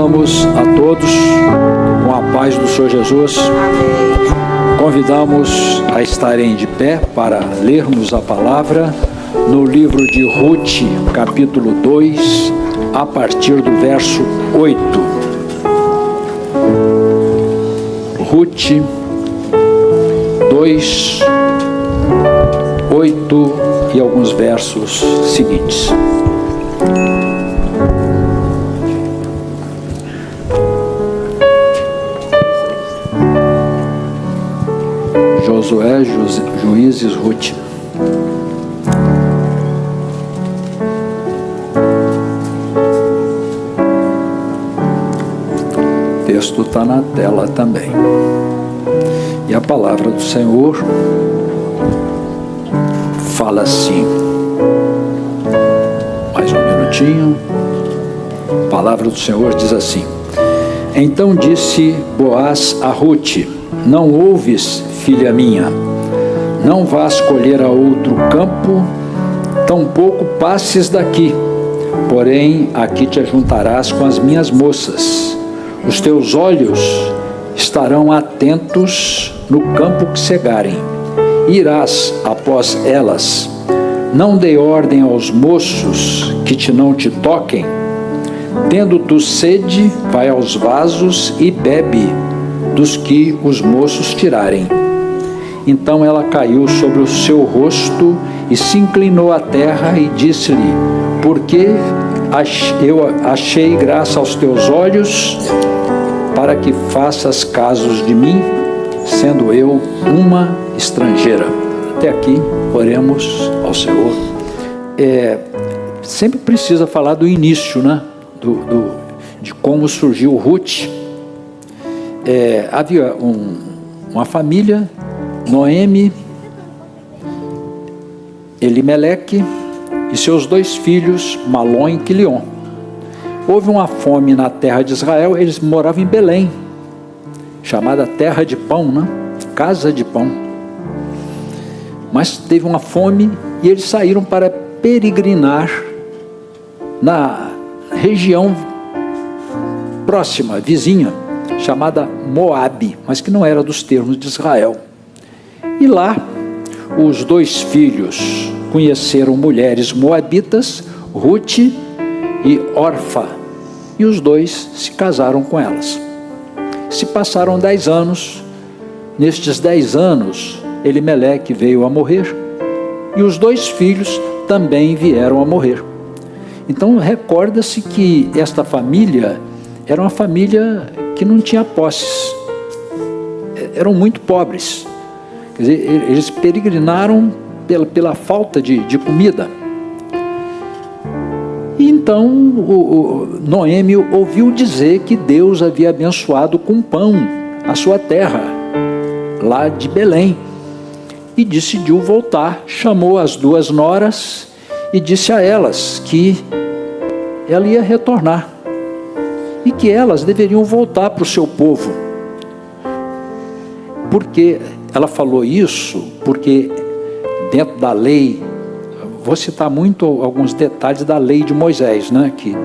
Saudamos a todos com a paz do Senhor Jesus. Convidamos a estarem de pé para lermos a palavra no livro de Ruth, capítulo 2, a partir do verso 8. Ruth 2, 8 e alguns versos seguintes. Josué, Juízes, Ruth. O texto está na tela também. E a palavra do Senhor fala assim. Mais um minutinho. A palavra do Senhor diz assim: Então disse Boaz a Ruth: Não ouves, filha minha, não vás colher a outro campo, tampouco passes daqui, porém aqui te ajuntarás com as minhas moças. Os teus olhos estarão atentos no campo que cegarem, irás após elas. Não dê ordem aos moços que não te toquem. Tendo tu sede, vai aos vasos e bebe dos que os moços tirarem. Então ela caiu sobre o seu rosto e se inclinou à terra e disse-lhe: Porque eu achei graça aos teus olhos, para que faças casos de mim, sendo eu uma estrangeira. Até aqui, oremos ao Senhor. Sempre precisa falar do início, né? De como surgiu Ruth. Havia uma família, Noemi, Elimeleque e seus dois filhos, Malom e Quilion. Houve uma fome na terra de Israel. Eles moravam em Belém, chamada terra de pão, né? Casa de pão. Mas teve uma fome e eles saíram para peregrinar na região próxima, vizinha, chamada Moabe, mas que não era dos termos de Israel. E lá, os dois filhos conheceram mulheres moabitas, Ruth e Orfa, e os dois se casaram com elas. Se passaram 10 anos, nestes 10 anos, Elimeleque veio a morrer, e os dois filhos também vieram a morrer. Então, recorda-se que esta família era uma família que não tinha posses, eram muito pobres. Quer dizer, eles peregrinaram pela falta de comida. E então Noemi ouviu dizer que Deus havia abençoado com pão a sua terra, lá de Belém, e decidiu voltar. Chamou as duas noras e disse a elas que ela ia retornar e que elas deveriam voltar para o seu povo. Porque ela falou isso porque dentro da lei, vou citar muito alguns detalhes da lei de Moisés, né? que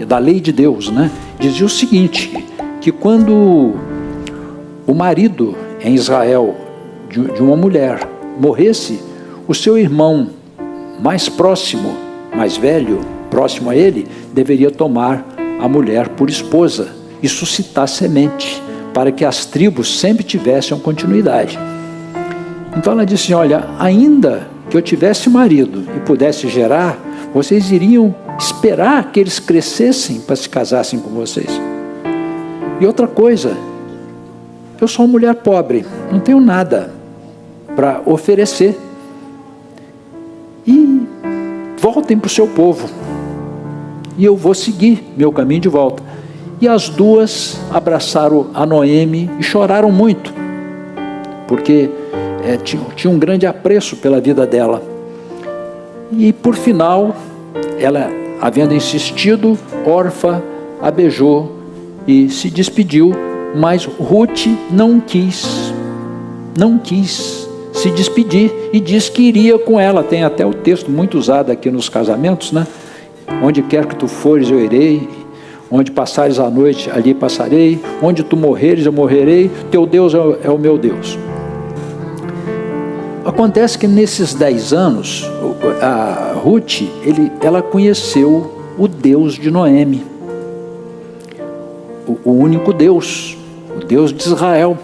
da lei de Deus, né? Dizia o seguinte, que quando o marido em Israel de uma mulher morresse, o seu irmão mais próximo, mais velho, próximo a ele, deveria tomar a mulher por esposa e suscitar semente, para que as tribos sempre tivessem uma continuidade. Então ela disse: olha, ainda que eu tivesse marido e pudesse gerar, vocês iriam esperar que eles crescessem para se casassem com vocês. E outra coisa, eu sou uma mulher pobre, não tenho nada para oferecer. E voltem para o seu povo, e eu vou seguir meu caminho de volta. E as duas abraçaram a Noemi e choraram muito, porque tinha um grande apreço pela vida dela. E por final, ela, havendo insistido, Orfa a beijou e se despediu, mas Ruth não quis se despedir e disse que iria com ela. Tem até o texto muito usado aqui nos casamentos, né? Onde quer que tu fores, eu irei. onde passares a noite, ali passarei, onde tu morreres, eu morrerei, teu Deus é o meu Deus. Acontece que nesses 10 anos, a Ruth, ela conheceu o Deus de Noemi, o único Deus, o Deus de Israel.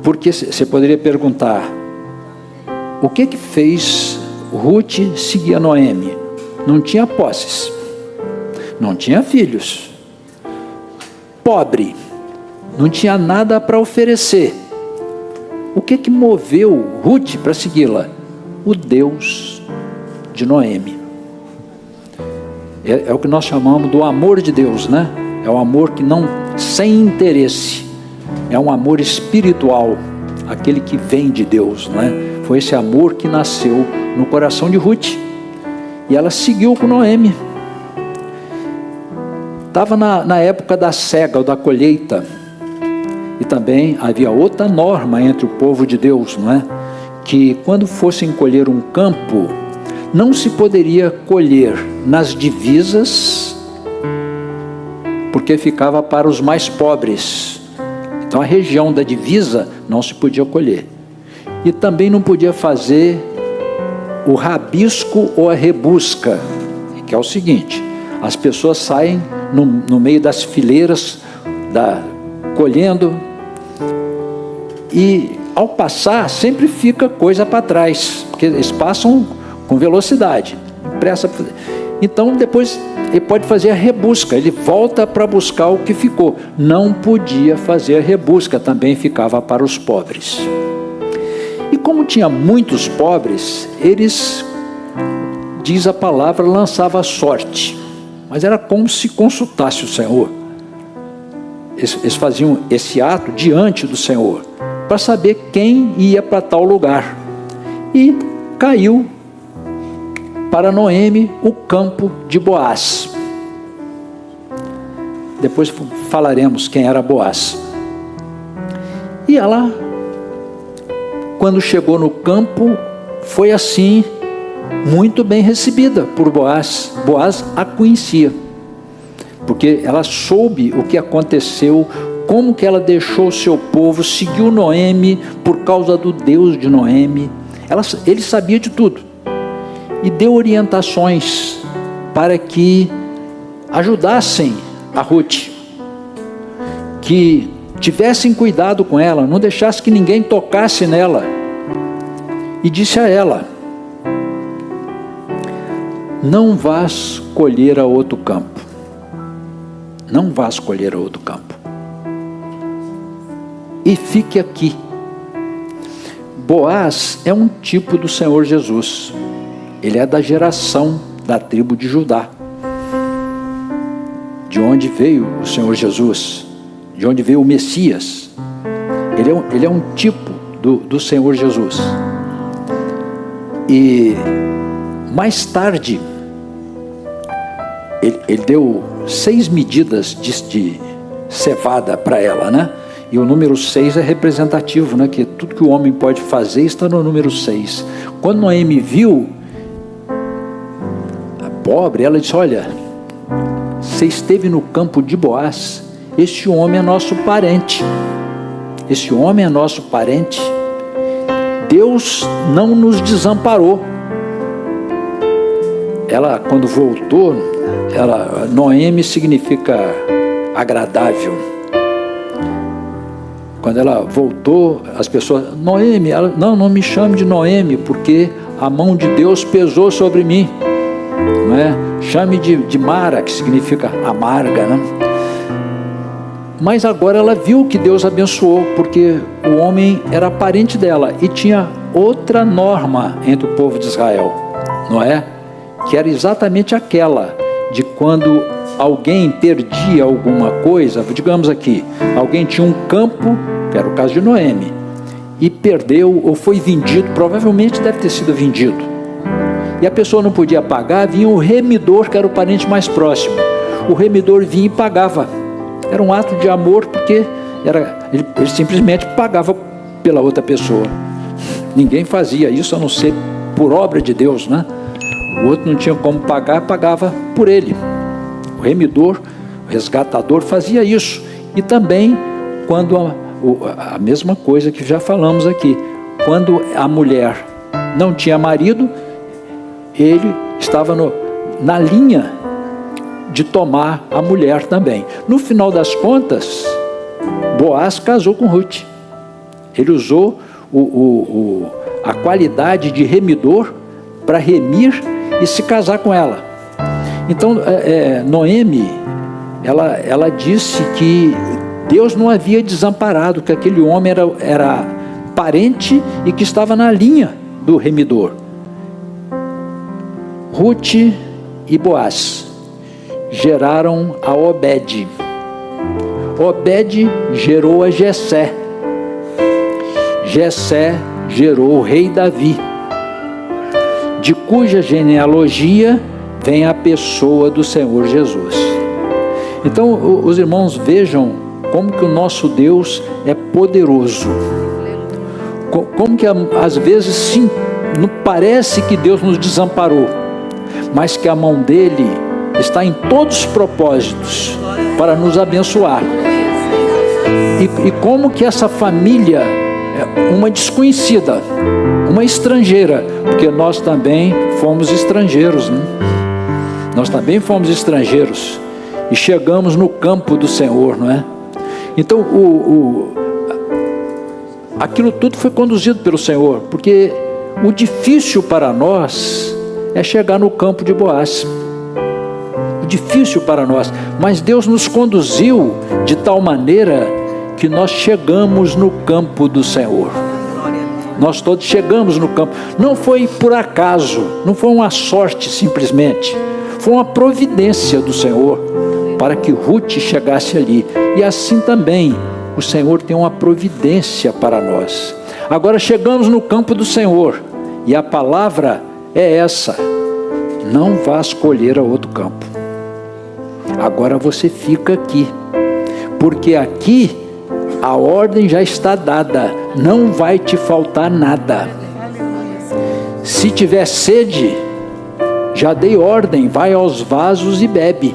Porque você poderia perguntar, o que fez Ruth seguir a Noemi? Não tinha posses, não tinha filhos, pobre, não tinha nada para oferecer. O que moveu Ruth para segui-la? O Deus de Noemi. É o que nós chamamos do amor de Deus, né? É um amor que não, sem interesse, é um amor espiritual, aquele que vem de Deus, né? Foi esse amor que nasceu no coração de Ruth, e ela seguiu com Noemi. Estava na época da cega ou da colheita, e também havia outra norma entre o povo de Deus, não é? Que quando fossem colher um campo, não se poderia colher nas divisas, porque ficava para os mais pobres. Então a região da divisa não se podia colher. E também não podia fazer o rabisco ou a rebusca, que é o seguinte: as pessoas saem no meio das fileiras, colhendo, e ao passar sempre fica coisa para trás, porque eles passam com velocidade, pressa. Então depois ele pode fazer a rebusca, ele volta para buscar o que ficou. Não podia fazer a rebusca, também ficava para os pobres. E como tinha muitos pobres, eles, diz a palavra, lançava sorte, mas era como se consultasse o Senhor. Eles faziam esse ato diante do Senhor, para saber quem ia para tal lugar. E caiu para Noemi o campo de Boaz. Depois falaremos quem era Boaz. E ela, quando chegou no campo, foi assim, muito bem recebida por Boaz. Boaz a conhecia, porque ela soube o que aconteceu, como que ela deixou o seu povo, seguiu Noemi por causa do Deus de Noemi. Ele sabia de tudo e deu orientações para que ajudassem a Ruth, que tivessem cuidado com ela, não deixasse que ninguém tocasse nela. E disse a ela: não vás colher a outro campo, não vás colher a outro campo, e fique aqui. Boaz é um tipo do Senhor Jesus. Ele é da geração da tribo de Judá, de onde veio o Senhor Jesus, de onde veio o Messias. Ele é um tipo do Senhor Jesus. E mais tarde ele deu 6 medidas de cevada para ela, né? E o número 6 é representativo, né? Que tudo que o homem pode fazer está no número 6. Quando Noemi viu a pobre, ela disse: olha, você esteve no campo de Boaz, este homem é nosso parente, esse homem é nosso parente, Deus não nos desamparou. Ela, quando voltou, Noemi significa agradável. Quando ela voltou, as pessoas: Noemi, não me chame de Noemi, porque a mão de Deus pesou sobre mim, não é? Chame de Mara, que significa amarga, né? Mas agora ela viu que Deus abençoou, porque o homem era parente dela e tinha outra norma entre o povo de Israel, não é? Que era exatamente aquela de quando alguém perdia alguma coisa. Digamos aqui, alguém tinha um campo, que era o caso de Noemi, e perdeu ou foi vendido, provavelmente deve ter sido vendido, e a pessoa não podia pagar, vinha o remidor, que era o parente mais próximo. O remidor vinha e pagava. Era um ato de amor, porque ele simplesmente pagava pela outra pessoa. Ninguém fazia isso a não ser por obra de Deus, né? o outro não tinha como pagar, pagava por ele. O remidor, o resgatador fazia isso. E também quando a mesma coisa que já falamos aqui, quando a mulher não tinha marido, ele estava na linha de tomar a mulher também. No final das contas, Boaz casou com Ruth. Ele usou a qualidade de remidor para remir e se casar com ela. Então, Noemi, ela disse que Deus não havia desamparado, que aquele homem era parente e que estava na linha do remidor. Ruth e Boaz geraram a Obed. Obed gerou a Jessé. Jessé gerou o rei Davi, de cuja genealogia vem a pessoa do Senhor Jesus. Então, os irmãos vejam como que o nosso Deus é poderoso. Como que às vezes sim, não parece que Deus nos desamparou, mas que a mão dele está em todos os propósitos para nos abençoar. E como que essa família é uma desconhecida, uma estrangeira, porque nós também fomos estrangeiros, né? Nós também fomos estrangeiros e chegamos no campo do Senhor, não é? Então aquilo tudo foi conduzido pelo Senhor, porque o difícil para nós é chegar no campo de Boaz. O difícil para nós, mas Deus nos conduziu de tal maneira que nós chegamos no campo do Senhor. Nós todos chegamos no campo. Não foi por acaso, não foi uma sorte simplesmente, foi uma providência do Senhor para que Ruth chegasse ali. E assim também o Senhor tem uma providência para nós. Agora chegamos no campo do Senhor e a palavra é essa: não vá escolher a outro campo. Agora você fica aqui, porque aqui a ordem já está dada, não vai te faltar nada. Se tiver sede, já dei ordem, vai aos vasos e bebe.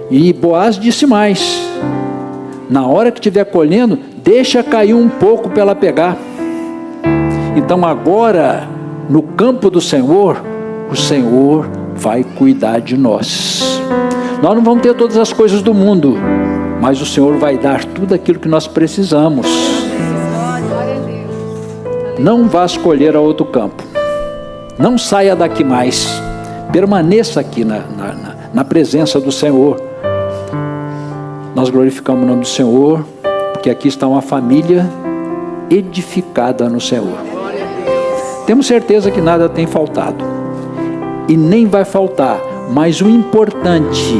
E Boaz disse mais: na hora que estiver colhendo, deixa cair um pouco para ela pegar. Então agora, no campo do Senhor, o Senhor vai cuidar de nós. Nós não vamos ter todas as coisas do mundo, mas o Senhor vai dar tudo aquilo que nós precisamos. Não vá escolher a outro campo. Não saia daqui mais. Permaneça aqui na presença do Senhor. Nós glorificamos o nome do Senhor, porque aqui está uma família edificada no Senhor. Temos certeza que nada tem faltado. E nem vai faltar. Mas o importante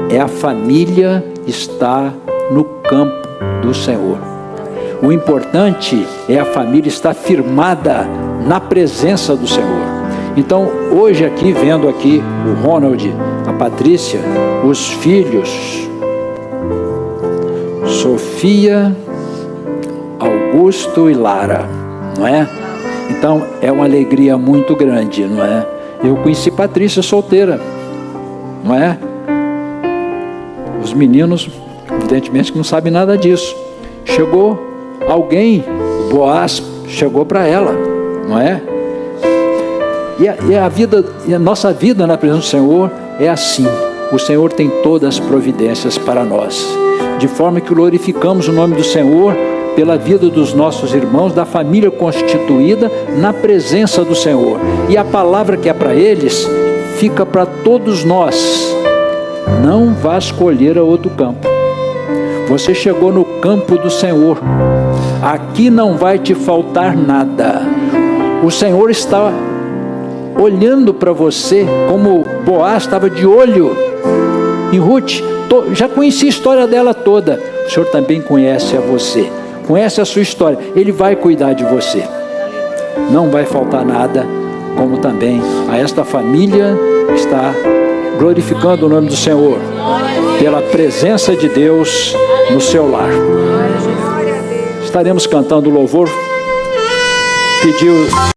é a família estar no campo do Senhor. O importante é a família estar firmada na presença do Senhor. Então, hoje aqui, vendo aqui o Ronald, a Patrícia, os filhos, Sofia, Augusto e Lara, não é? Então, é uma alegria muito grande, não é? Eu conheci Patrícia solteira, não é? Os meninos, evidentemente, que não sabem nada disso. Chegou alguém, Boaz chegou para ela, não é? E a nossa vida na presença do Senhor é assim. O Senhor tem todas as providências para nós, de forma que glorificamos o nome do Senhor pela vida dos nossos irmãos, da família constituída na presença do Senhor. E a palavra que é para eles, fica para todos nós: não vá escolher a outro campo. Você chegou no campo do Senhor. Aqui não vai te faltar nada. O Senhor está olhando para você, como Boaz estava de olho em Ruth. Já conheci a história dela toda. O Senhor também conhece a você, conhece a sua história. Ele vai cuidar de você. Não vai faltar nada, como também a esta família está glorificando o nome do Senhor pela presença de Deus no seu lar. Estaremos cantando louvor. Pediu